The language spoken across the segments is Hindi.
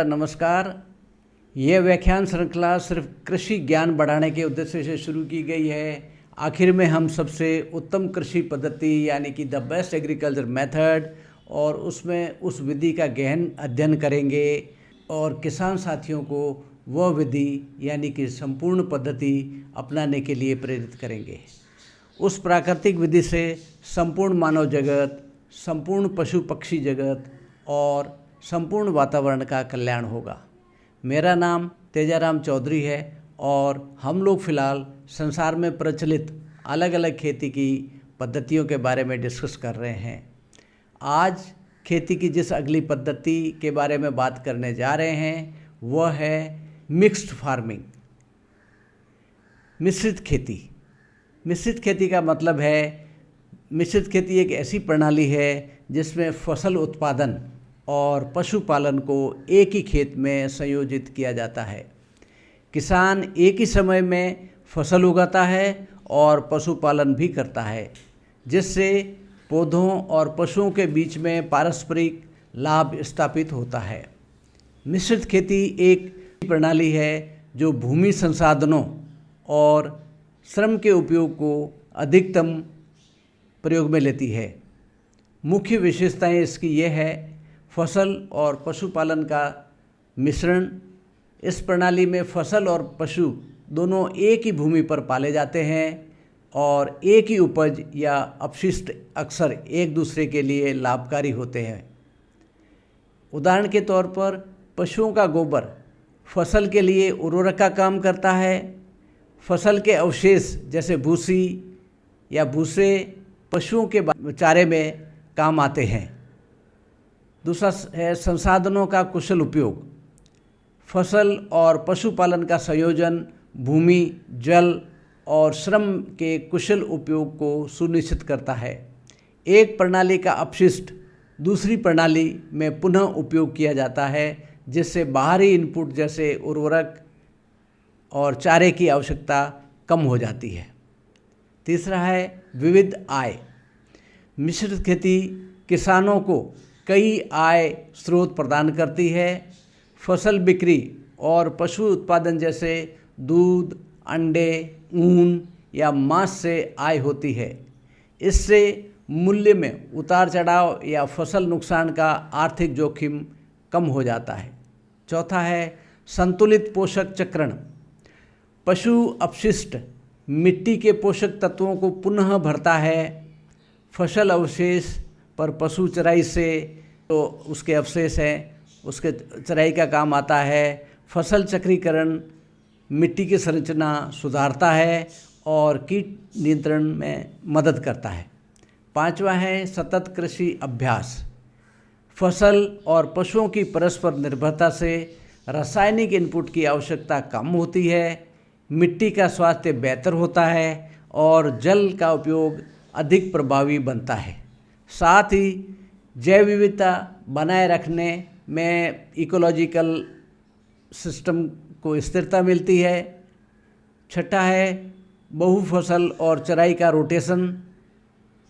नमस्कार। ये व्याख्यान श्रृंखला सिर्फ कृषि ज्ञान बढ़ाने के उद्देश्य से शुरू की गई है। आखिर में हम सबसे उत्तम कृषि पद्धति यानी कि द बेस्ट एग्रीकल्चर मेथड और उसमें उस विधि का गहन अध्ययन करेंगे और किसान साथियों को वह विधि यानी कि संपूर्ण पद्धति अपनाने के लिए प्रेरित करेंगे। उस प्राकृतिक विधि से संपूर्ण मानव जगत, संपूर्ण पशु पक्षी जगत और संपूर्ण वातावरण का कल्याण होगा। मेरा नाम तेजाराम चौधरी है और हम लोग फ़िलहाल संसार में प्रचलित अलग अलग खेती की पद्धतियों के बारे में डिस्कस कर रहे हैं। आज खेती की जिस अगली पद्धति के बारे में बात करने जा रहे हैं वह है मिक्स्ड फार्मिंग, मिश्रित खेती। मिश्रित खेती का मतलब है, मिश्रित खेती एक ऐसी प्रणाली है जिसमें फसल उत्पादन और पशुपालन को एक ही खेत में संयोजित किया जाता है। किसान एक ही समय में फसल उगाता है और पशुपालन भी करता है, जिससे पौधों और पशुओं के बीच में पारस्परिक लाभ स्थापित होता है। मिश्रित खेती एक प्रणाली है जो भूमि संसाधनों और श्रम के उपयोग को अधिकतम प्रयोग में लेती है। मुख्य विशेषताएं इसकी यह है, फसल और पशुपालन का मिश्रण। इस प्रणाली में फसल और पशु दोनों एक ही भूमि पर पाले जाते हैं और एक ही उपज या अपशिष्ट अक्सर एक दूसरे के लिए लाभकारी होते हैं। उदाहरण के तौर पर पशुओं का गोबर फसल के लिए उर्वरक का काम करता है। फसल के अवशेष जैसे भूसी या भूसे पशुओं के चारे में काम आते हैं। दूसरा है संसाधनों का कुशल उपयोग। फसल और पशुपालन का संयोजन भूमि, जल और श्रम के कुशल उपयोग को सुनिश्चित करता है। एक प्रणाली का अपशिष्ट दूसरी प्रणाली में पुनः उपयोग किया जाता है, जिससे बाहरी इनपुट जैसे उर्वरक और चारे की आवश्यकता कम हो जाती है। तीसरा है विविध आय। मिश्रित खेती किसानों को कई आय स्रोत प्रदान करती है। फसल बिक्री और पशु उत्पादन जैसे दूध, अंडे, ऊन या मांस से आय होती है। इससे मूल्य में उतार चढ़ाव या फसल नुकसान का आर्थिक जोखिम कम हो जाता है। चौथा है संतुलित पोषक चक्रण। पशु अपशिष्ट मिट्टी के पोषक तत्वों को पुनः भरता है। फसल अवशेष पर पशु चराई से तो उसके अवशेष हैं, उसके चराई का काम आता है। फसल चक्रीकरण मिट्टी की संरचना सुधारता है और कीट नियंत्रण में मदद करता है। पांचवा है सतत कृषि अभ्यास। फसल और पशुओं की परस्पर निर्भरता से रासायनिक इनपुट की आवश्यकता कम होती है, मिट्टी का स्वास्थ्य बेहतर होता है और जल का उपयोग अधिक प्रभावी बनता है। साथ ही जैव विविधता बनाए रखने में इकोलॉजिकल सिस्टम को स्थिरता मिलती है। छठा है बहुफसल और चराई का रोटेशन।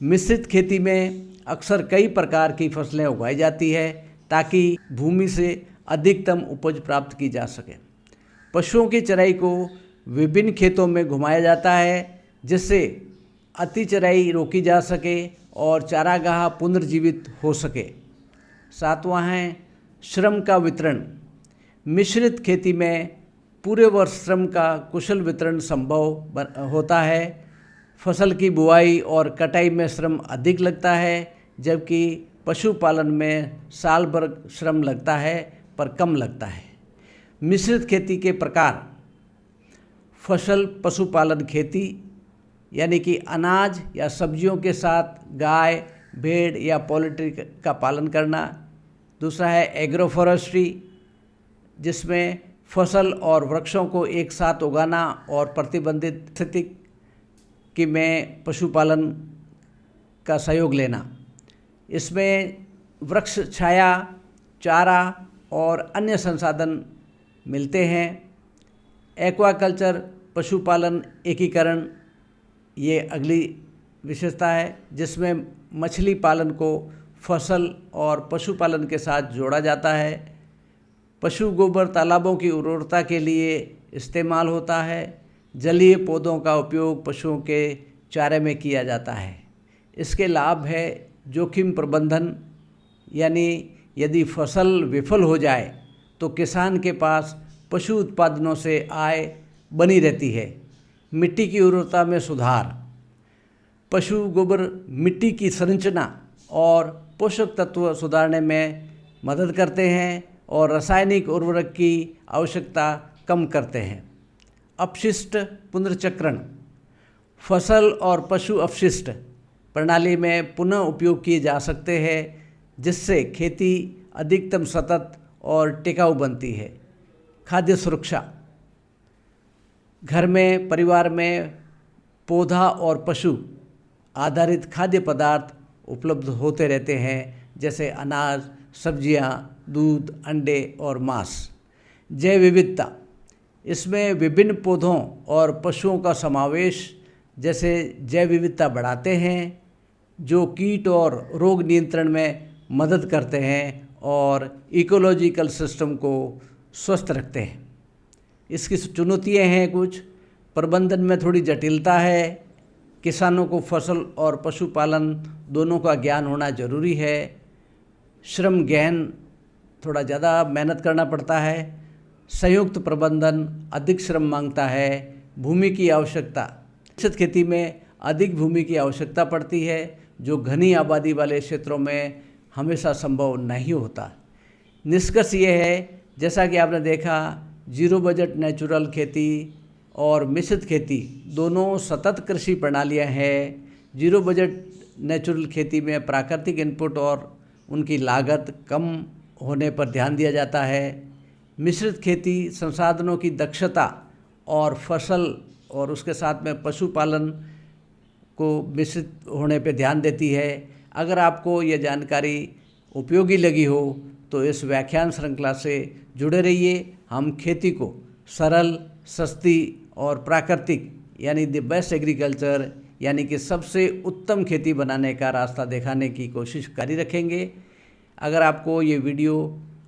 मिश्रित खेती में अक्सर कई प्रकार की फसलें उगाई जाती है ताकि भूमि से अधिकतम उपज प्राप्त की जा सके। पशुओं की चराई को विभिन्न खेतों में घुमाया जाता है, जिससे अति चराई रोकी जा सके और चारागाह पुनर्जीवित हो सके। सातवां है श्रम का वितरण। मिश्रित खेती में पूरे वर्ष श्रम का कुशल वितरण संभव होता है। फसल की बुआई और कटाई में श्रम अधिक लगता है, जबकि पशुपालन में साल भर श्रम लगता है पर कम लगता है। मिश्रित खेती के प्रकार: फसल पशुपालन खेती यानी कि अनाज या सब्जियों के साथ गाय, भेड़ या पोल्ट्री का पालन करना। दूसरा है एग्रोफॉरेस्ट्री, जिसमें फसल और वृक्षों को एक साथ उगाना और प्रतिबंधित स्थिति में पशुपालन का सहयोग लेना। इसमें वृक्ष छाया, चारा और अन्य संसाधन मिलते हैं। एक्वाकल्चर पशुपालन एकीकरण ये अगली विशेषता है, जिसमें मछली पालन को फसल और पशुपालन के साथ जोड़ा जाता है। पशु गोबर तालाबों की उर्वरता के लिए इस्तेमाल होता है। जलीय पौधों का उपयोग पशुओं के चारे में किया जाता है। इसके लाभ है जोखिम प्रबंधन, यानी यदि फसल विफल हो जाए तो किसान के पास पशु उत्पादनों से आय बनी रहती है। मिट्टी की उर्वरता में सुधार। पशु गोबर मिट्टी की संरचना और पोषक तत्व सुधारने में मदद करते हैं और रासायनिक उर्वरक की आवश्यकता कम करते हैं। अपशिष्ट पुनर्चक्रण। फसल और पशु अपशिष्ट प्रणाली में पुनः उपयोग किए जा सकते हैं, जिससे खेती अधिकतम सतत और टिकाऊ बनती है। खाद्य सुरक्षा। घर में, परिवार में पौधा और पशु आधारित खाद्य पदार्थ उपलब्ध होते रहते हैं, जैसे अनाज, सब्जियां, दूध, अंडे और मांस। जैव विविधता। इसमें विभिन्न पौधों और पशुओं का समावेश जैसे जैव विविधता बढ़ाते हैं, जो कीट और रोग नियंत्रण में मदद करते हैं और इकोलॉजिकल सिस्टम को स्वस्थ रखते हैं। इसकी चुनौतियाँ हैं कुछ। प्रबंधन में थोड़ी जटिलता है। किसानों को फसल और पशुपालन दोनों का ज्ञान होना जरूरी है। श्रम गहन, थोड़ा ज़्यादा मेहनत करना पड़ता है। संयुक्त प्रबंधन अधिक श्रम मांगता है। भूमि की आवश्यकता। मिश्रित खेती में अधिक भूमि की आवश्यकता पड़ती है, जो घनी आबादी वाले क्षेत्रों में हमेशा संभव नहीं होता। निष्कर्ष ये है, जैसा कि आपने देखा, जीरो बजट नेचुरल खेती और मिश्रित खेती दोनों सतत कृषि प्रणालियां हैं। जीरो बजट नेचुरल खेती में प्राकृतिक इनपुट और उनकी लागत कम होने पर ध्यान दिया जाता है। मिश्रित खेती संसाधनों की दक्षता और फसल और उसके साथ में पशुपालन को मिश्रित होने पर ध्यान देती है। अगर आपको ये जानकारी उपयोगी लगी हो तो इस व्याख्यान श्रृंखला से जुड़े रहिए। हम खेती को सरल, सस्ती और प्राकृतिक यानी द बेस्ट एग्रीकल्चर यानी कि सबसे उत्तम खेती बनाने का रास्ता दिखाने की कोशिश जारी रखेंगे। अगर आपको ये वीडियो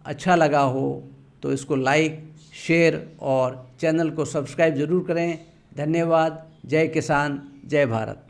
अच्छा लगा हो तो इसको लाइक, शेयर और चैनल को सब्सक्राइब ज़रूर करें। धन्यवाद। जय किसान, जय भारत।